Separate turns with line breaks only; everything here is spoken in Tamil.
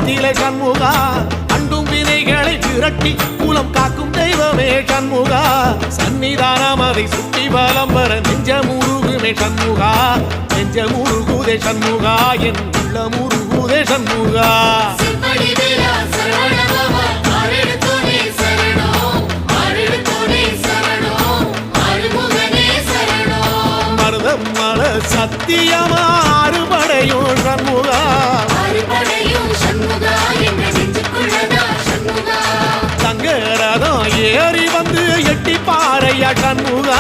குலத்திலே சண்முகா அண்டும் வினைகளை விரட்டி குலம் காக்கும் தெய்வமே சண்முகா சன்னிதானம் அதை சுற்றி பலம் வர நெஞ்சமுருகுமே சண்முகா நெஞ்சமுருகுதே சண்முகா என் உள்ளமுருகுதே சண்முகா மருதமல சத்தியமா அறுபடையும் சண்முகா தங்கரதம் ஏறி வந்து எட்டி பாறையா சண்முகா